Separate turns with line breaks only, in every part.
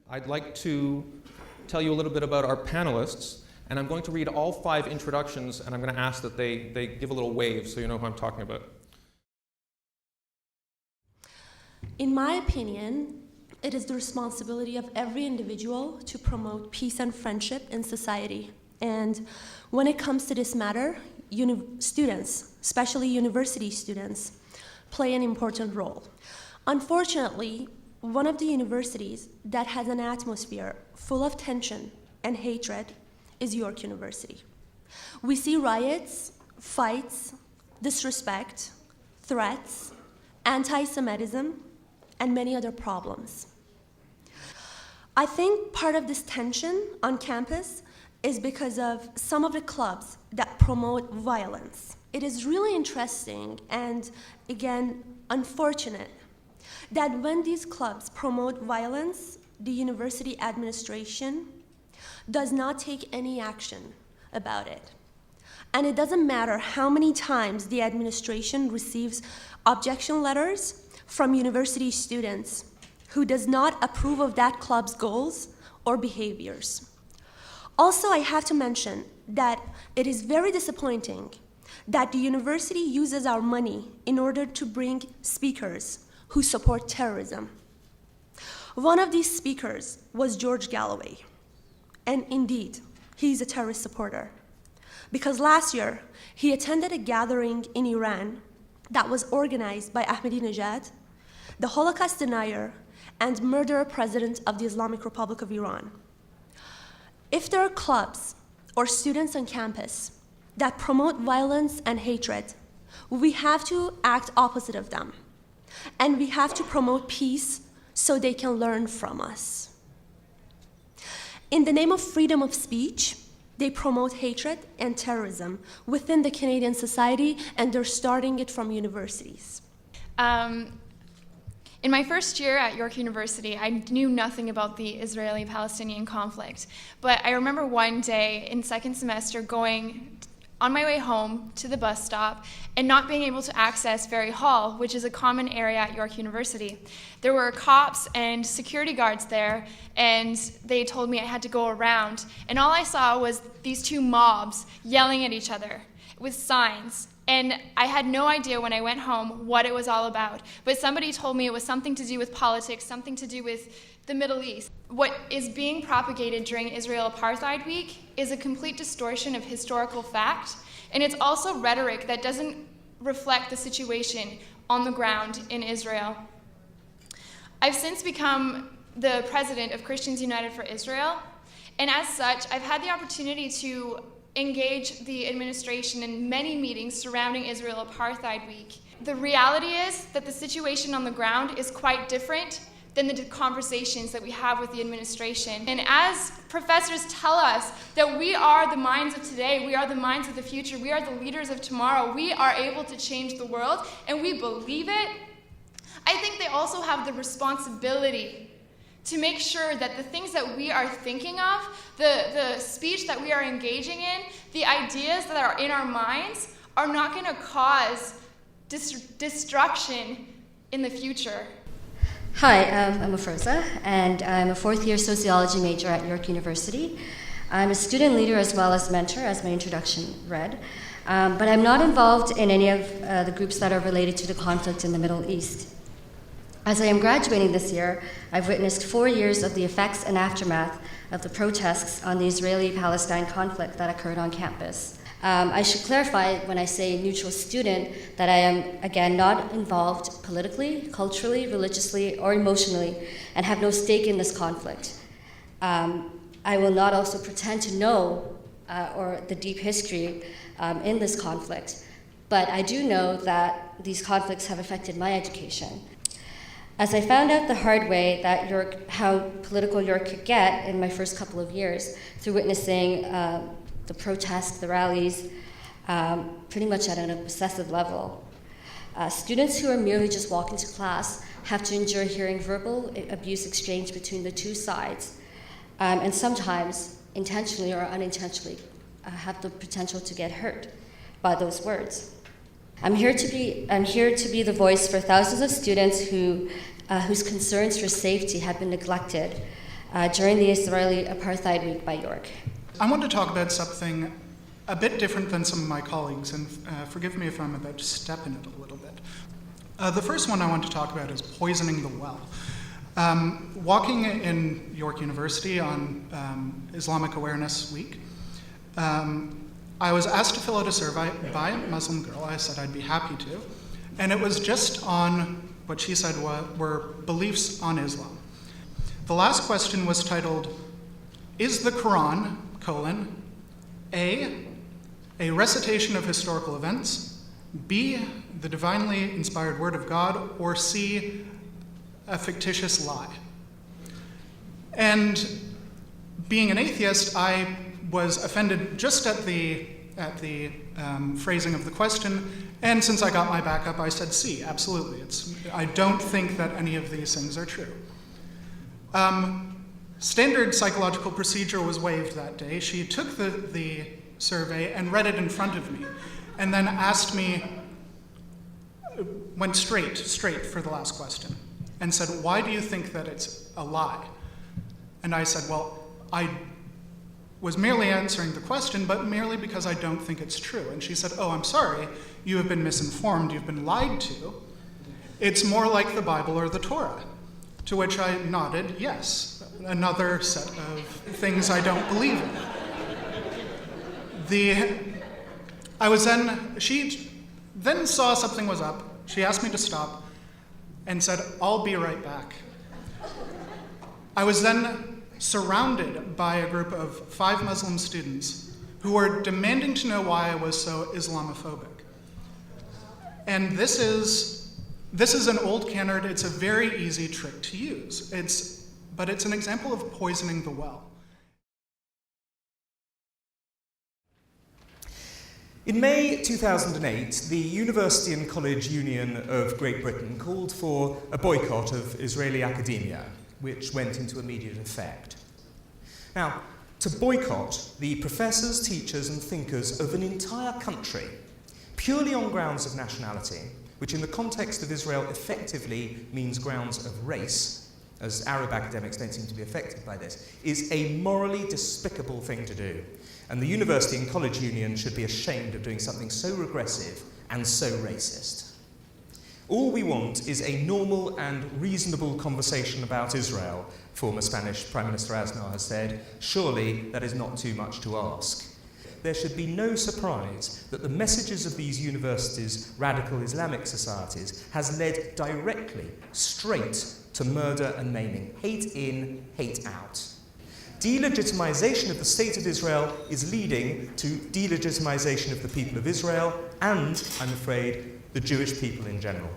I'd like to tell you a little bit about our panelists, and I'm going to read all 5 introductions, and I'm going to ask that they give a little wave so you know who I'm talking about.
In my opinion, it is the responsibility of every individual to promote peace and friendship in society. And when it comes to this matter, students, especially university students, play an important role. Unfortunately, one of the universities that has an atmosphere full of tension and hatred is York University. We see riots, fights, disrespect, threats, anti-Semitism, and many other problems. I think part of this tension on campus is because of some of the clubs that promote violence. It is really interesting and, again, unfortunate that when these clubs promote violence, the university administration does not take any action about it. And it doesn't matter how many times the administration receives objection letters from university students who does not approve of that club's goals or behaviors. Also, I have to mention that it is very disappointing that the university uses our money in order to bring speakers who support terrorism. One of these speakers was George Galloway, and indeed, he's a terrorist supporter. Because last year, he attended a gathering in Iran that was organized by Ahmadinejad, the Holocaust denier and murderer president of the Islamic Republic of Iran. If there are clubs or students on campus that promote violence and hatred, we have to act opposite of them. And we have to promote peace so they can learn from us. In the name of freedom of speech, they promote hatred and terrorism within the Canadian society, and they're starting it from universities.
In my first year at York University, I knew nothing about the Israeli-Palestinian conflict. But I remember one day in second semester going on my way home to the bus stop and not being able to access Ferry Hall, which is a common area at York University. There were cops and security guards there, and they told me I had to go around. And all I saw was these 2 mobs yelling at each other with signs. And I had no idea when I went home what it was all about. But somebody told me it was something to do with politics, something to do with the Middle East. What is being propagated during Israel Apartheid Week is a complete distortion of historical fact, and it's also rhetoric that doesn't reflect the situation on the ground in Israel. I've since become the president of Christians United for Israel, and as such, I've had the opportunity to engage the administration in many meetings surrounding Israel Apartheid Week. The reality is that the situation on the ground is quite different than the conversations that we have with the administration. And as professors tell us that we are the minds of today, we are the minds of the future, we are the leaders of tomorrow, we are able to change the world, and we believe it, I think they also have the responsibility to make sure that the things that we are thinking of, the speech that we are engaging in, the ideas that are in our minds are not going to cause destruction in the future.
Hi, I'm Afroza, and I'm a 4th-year sociology major at York University. I'm a student leader as well as mentor, as my introduction read, but I'm not involved in any of the groups that are related to the conflict in the Middle East. As I am graduating this year, I've witnessed 4 years of the effects and aftermath of the protests on the Israeli-Palestine conflict that occurred on campus. I should clarify when I say neutral student that I am, again, not involved politically, culturally, religiously, or emotionally, and have no stake in this conflict. I will not also pretend to know or the deep history in this conflict, but I do know that these conflicts have affected my education. As I found out the hard way that how political York could get in my first couple of years through witnessing the protests, the rallies, pretty much at an obsessive level. Students who are merely just walking to class have to endure hearing verbal abuse exchange between the 2 sides, and sometimes, intentionally or unintentionally, have the potential to get hurt by those words. I'm here to be the voice for thousands of students whose concerns for safety have been neglected during the Israeli Apartheid Week by York.
I want to talk about something a bit different than some of my colleagues, and forgive me if I'm about to step in it a little bit. The first one I want to talk about is poisoning the well. Walking in York University on Islamic Awareness Week, I was asked to fill out a survey by a Muslim girl. I said I'd be happy to. And it was just on what she said were beliefs on Islam. The last question was titled, "Is the Quran, A recitation of historical events, B, the divinely inspired word of God, or C, a fictitious lie?" And being an atheist, I was offended just at the phrasing of the question, and since I got my backup, I said C, absolutely. I don't think that any of these things are true. Standard psychological procedure was waived that day. She took the survey and read it in front of me, and then asked me, went straight for the last question, and said, "Why do you think that it's a lie?" And I said, well, I was merely answering the question, but merely because I don't think it's true. And she said, "Oh, I'm sorry, you have been misinformed, you've been lied to. It's more like the Bible or the Torah." To which I nodded, yes, another set of things I don't believe in. She then saw something was up. She asked me to stop and said, "I'll be right back." I was then surrounded by a group of 5 Muslim students who were demanding to know why I was so Islamophobic. And this is an old canard. It's a very easy trick to use. But it's an example of poisoning the well.
In May 2008, the University and College Union of Great Britain called for a boycott of Israeli academia, which went into immediate effect. Now, to boycott the professors, teachers, and thinkers of an entire country, purely on grounds of nationality, which in the context of Israel effectively means grounds of race, as Arab academics don't seem to be affected by this, is a morally despicable thing to do. And the University and College Union should be ashamed of doing something so regressive and so racist. All we want is a normal and reasonable conversation about Israel, former Spanish Prime Minister Aznar has said. Surely that is not too much to ask. There should be no surprise that the messages of these universities' radical Islamic societies has led directly, straight to murder and maiming. Hate in, hate out. Delegitimization of the State of Israel is leading to delegitimization of the people of Israel and, I'm afraid, the Jewish people in general.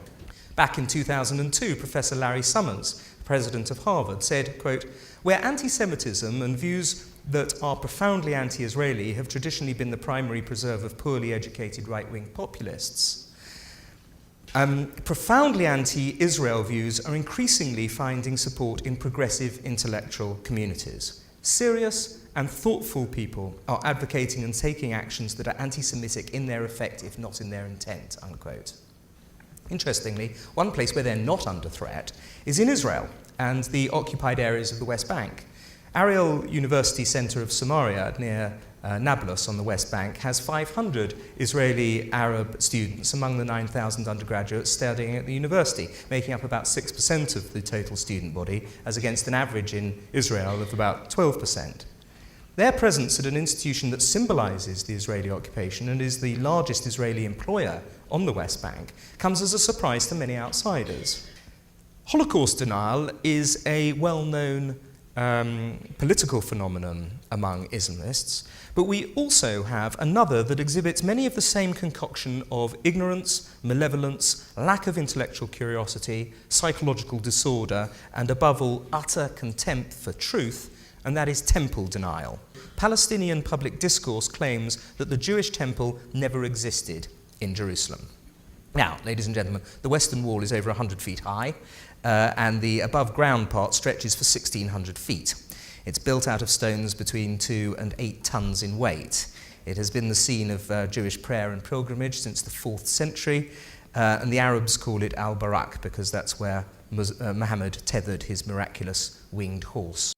Back in 2002, Professor Larry Summers, president of Harvard, said, quote, "Where anti-Semitism and views that are profoundly anti-Israeli have traditionally been the primary preserve of poorly educated right-wing populists, profoundly anti-Israel views are increasingly finding support in progressive intellectual communities. Serious and thoughtful people are advocating and taking actions that are anti-Semitic in their effect, if not in their intent," unquote. Interestingly, one place where they're not under threat is in Israel and the occupied areas of the West Bank. Ariel University Center of Samaria near Nablus on the West Bank has 500 Israeli Arab students among the 9,000 undergraduates studying at the university, making up about 6% of the total student body, as against an average in Israel of about 12%. Their presence at an institution that symbolizes the Israeli occupation and is the largest Israeli employer on the West Bank comes as a surprise to many outsiders. Holocaust denial is a well-known political phenomenon among Islamists, but we also have another that exhibits many of the same concoction of ignorance, malevolence, lack of intellectual curiosity, psychological disorder, and above all, utter contempt for truth, and that is temple denial. Palestinian public discourse claims that the Jewish temple never existed in Jerusalem. Now, ladies and gentlemen, the Western Wall is over 100 feet high, and the above-ground part stretches for 1,600 feet. It's built out of stones between 2 and 8 tons in weight. It has been the scene of Jewish prayer and pilgrimage since the 4th century, and the Arabs call it Al-Barak because that's where Muhammad tethered his miraculous winged horse.